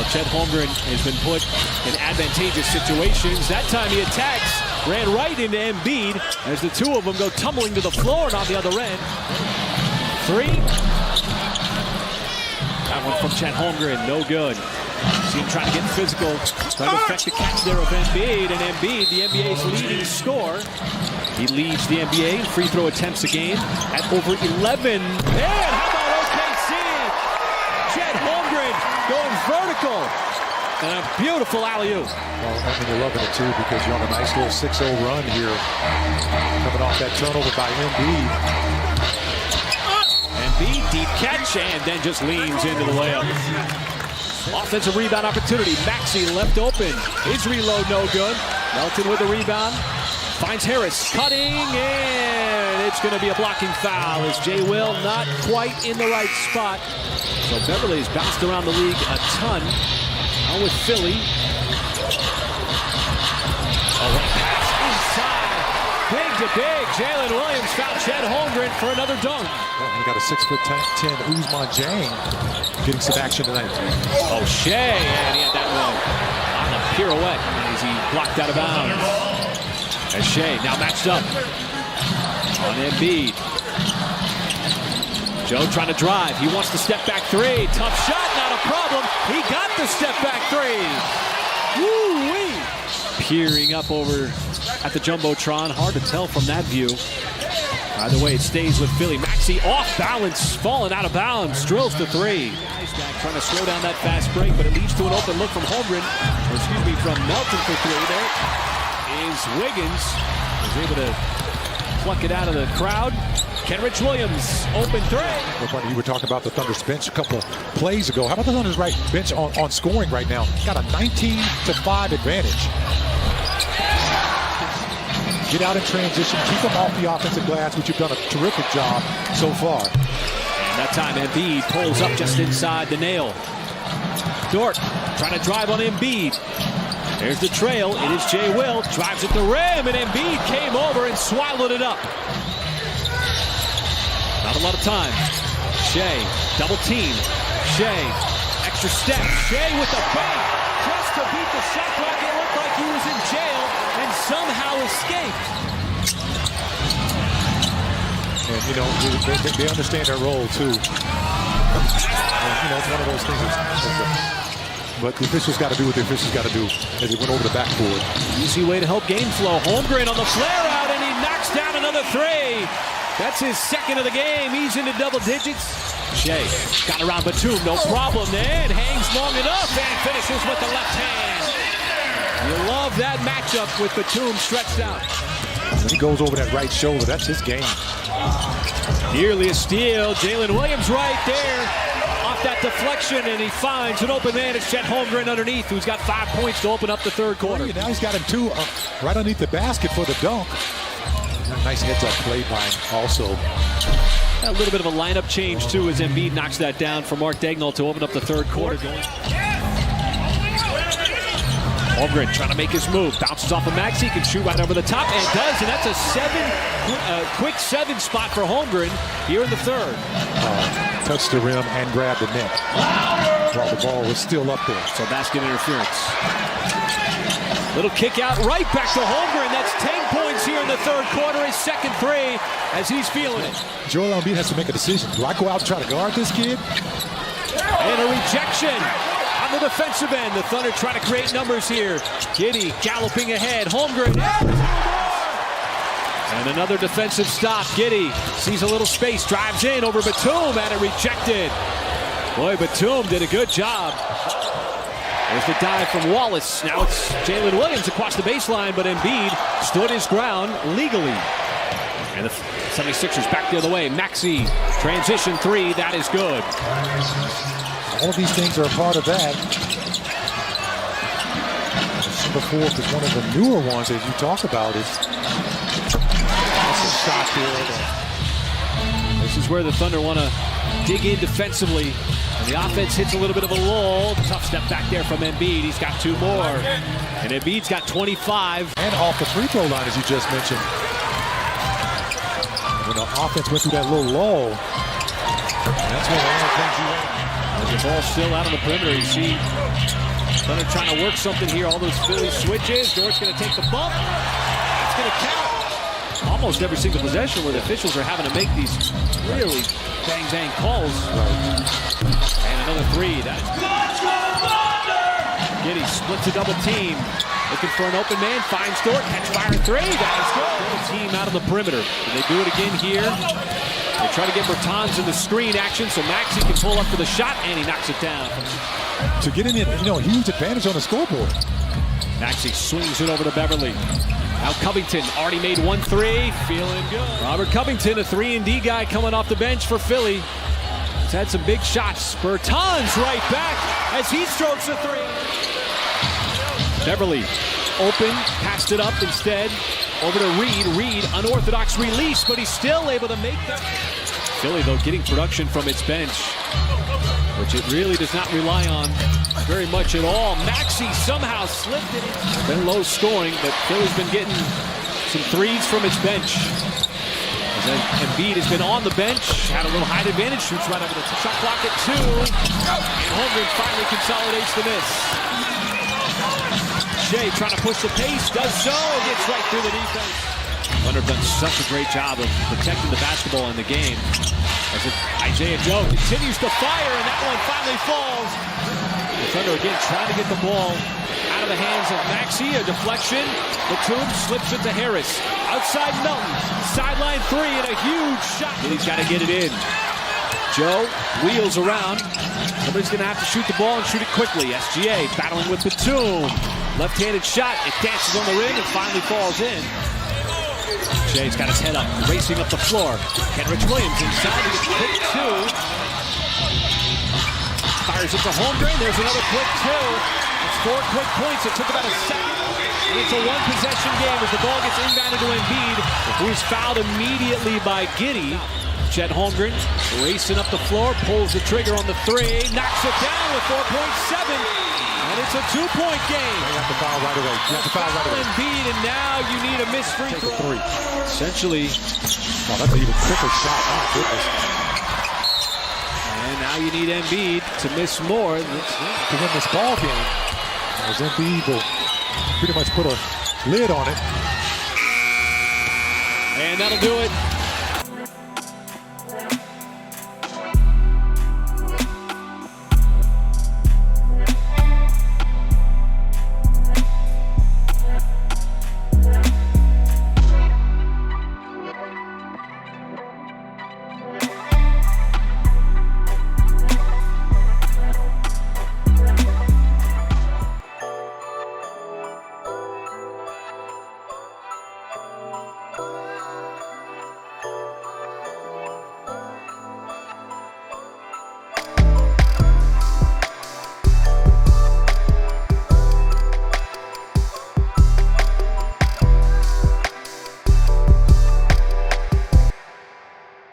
Chet Holmgren has been put in advantageous situations. That time he attacks, ran right into Embiid as the two of them go tumbling to the floor and on the other end. Three. That one from Chet Holmgren, no good. See him trying to get physical, trying to affect the catch there of Embiid, and Embiid, the NBA's leading scorer. He leads the NBA in free throw attempts a game at over 11. And how about OKC? Chet Holmgren going vertical. And a beautiful alley-oop. Well, I mean, you're loving it too because you're on a nice little 6-0 run here. Coming off that turnover by Embiid. Embiid, deep catch, and then just leans into the layup. Offensive rebound opportunity. Maxey left open. His reload no good. Melton with the rebound. Finds Harris cutting, and it's going to be a blocking foul as Jay Will not quite in the right spot. So Beverly's bounced around the league a ton. Now with Philly. Pass inside. Big to big. Jalen Williams found Chet Holmgren for another dunk. Well, we got a 6'10" Ousmane Dieng getting some action tonight. Oh, Shea, and he had that one on a pirouette as he blocked out of bounds. As Shea now matched up on Embiid. Joe trying to drive. He wants the step back three. Tough shot, not a problem. He got the step back three. Woo-wee. Peering up over at the Jumbotron. Hard to tell from that view. Either way, it stays with Philly. Maxey off balance, falling out of bounds. Drills the three. Nice guy trying to slow down that fast break, but it leads to an open look from Holmgren. Or excuse me, from Melton for three. There is Wiggins. Was able to pluck it out of the crowd. Kenrich Williams, open three. Well, you were talking about the Thunder's bench a couple plays ago. How about the Thunder's bench on scoring right now? Got a 19-5 advantage. Get out in transition, keep them off the offensive glass, which you've done a terrific job so far. And that time Embiid pulls up just inside the nail. Dort trying to drive on Embiid. There's the trail. It is Jay Will. Drives at the rim, and Embiid came over and swallowed it up. Not a lot of time. Shea, double team. Shea, extra step. Shea with the bank. Just to beat the shot clock. It looked like he was in jail and somehow escaped. And, you know, they understand their role, too. And, you know, it's one of those things. But the officials got to do what the officials got to do as they went over the backboard. Easy way to help game flow. Holmgren on the flare out, and he knocks down another three. That's his second of the game. He's into double digits. Shea got around Batum, no problem. And hangs long enough and finishes with the left hand. You love that matchup with Batum stretched out. When he goes over that right shoulder, that's his game. Nearly a steal. Jalen Williams right there. Off that deflection, and he finds an open man. It's Chet Holmgren underneath, who's got 5 points to open up the third quarter. Now he's got him two right underneath the basket for the dunk. Nice heads-up play by him also. A little bit of a lineup change, too, as Embiid knocks that down for Mark Daigneault to open up the third quarter. Holmgren trying to make his move. Bounces off of Maxey. He can shoot right over the top, and does. And that's a quick seven spot for Holmgren here in the third. Touched the rim and grabbed the net while the ball was still up there. So basket interference. Little kick out right back to Holmgren. That's 10 points here in the third quarter. His second three as he's feeling it. Joel Embiid has to make a decision. Do I go out and try to guard this kid? And a rejection on the defensive end. The Thunder trying to create numbers here. Giddey galloping ahead. Holmgren. And another defensive stop. Giddey sees a little space. Drives in over Batum and it rejected. Boy, Batum did a good job. There's the dive from Wallace. Now it's Jalen Williams across the baseline, but Embiid stood his ground legally. And the 76ers back the other way. Maxey, transition three, that is good. All of these things are a part of that. Number 4 is one of the newer ones as you talk about. That's a shot here. This is where the Thunder want to dig in defensively. And the offense hits a little bit of a lull. Tough step back there from Embiid. He's got 2 more. And Embiid's got 25. And off the free throw line, as you just mentioned. When the offense went through that little lull, that's one of the things you want. The ball's still out on the perimeter. You see Thunder trying to work something here. All those Philly switches. Dort's going to take the bump. That's going to count. Almost every single possession where the officials are having to make these really bang calls. And another three. That is Giddey splits a double team. Looking for an open man. Finds Dort. Catch fire three. That is good. Double team out of the perimeter. Can they do it again here? They try to get Bertans in the screen action so Maxey can pull up for the shot, and he knocks it down. To get in it, huge advantage on the scoreboard. Maxey swings it over to Beverly. Now Covington already made 1-3, feeling good. Robert Covington, a 3-and-D guy coming off the bench for Philly. He's had some big shots. Bertans right back as he strokes a three. Beverly open, passed it up instead. Over to Reed. Reed, unorthodox release, but he's still able to make that. Philly, though, getting production from its bench, which it really does not rely on very much at all. Maxey somehow slipped it. Been low scoring, but Philly's been getting some threes from its bench. Embiid has been on the bench, had a little height advantage, shoots right over the shot clock at 2. And Holmgren finally consolidates the miss. Shea trying to push the pace, does so, gets right through the defense. Thunder done such a great job of protecting the basketball in the game. As Isaiah Joe continues to fire, and that one finally falls. The Thunder again trying to get the ball out of the hands of Maxey, a deflection. Batum slips it to Harris. Outside Melton, sideline three, and a huge shot. He's got to get it in. Joe wheels around. Somebody's going to have to shoot the ball and shoot it quickly. SGA battling with Batum. Left-handed shot, it dances on the rim and finally falls in. Shea's got his head up, racing up the floor. Kenrich Williams inside to get quick 2. Fires it to Holmgren, there's another quick 2. It's 4 quick points, it took about a second. And it's a one-possession game as the ball gets inbounded to Embiid, who is fouled immediately by Giddey. Chet Holmgren racing up the floor, pulls the trigger on the 3, knocks it down with 4.7. And it's a 2-point game. You have to foul right away. You have to foul right away. Embiid, and now you need a missed free throw. Three. Essentially. Oh, that's an even quicker shot. Oh, goodness. And now you need Embiid to miss more. To win this ball game, as Embiid will pretty much put a lid on it. And that'll do it.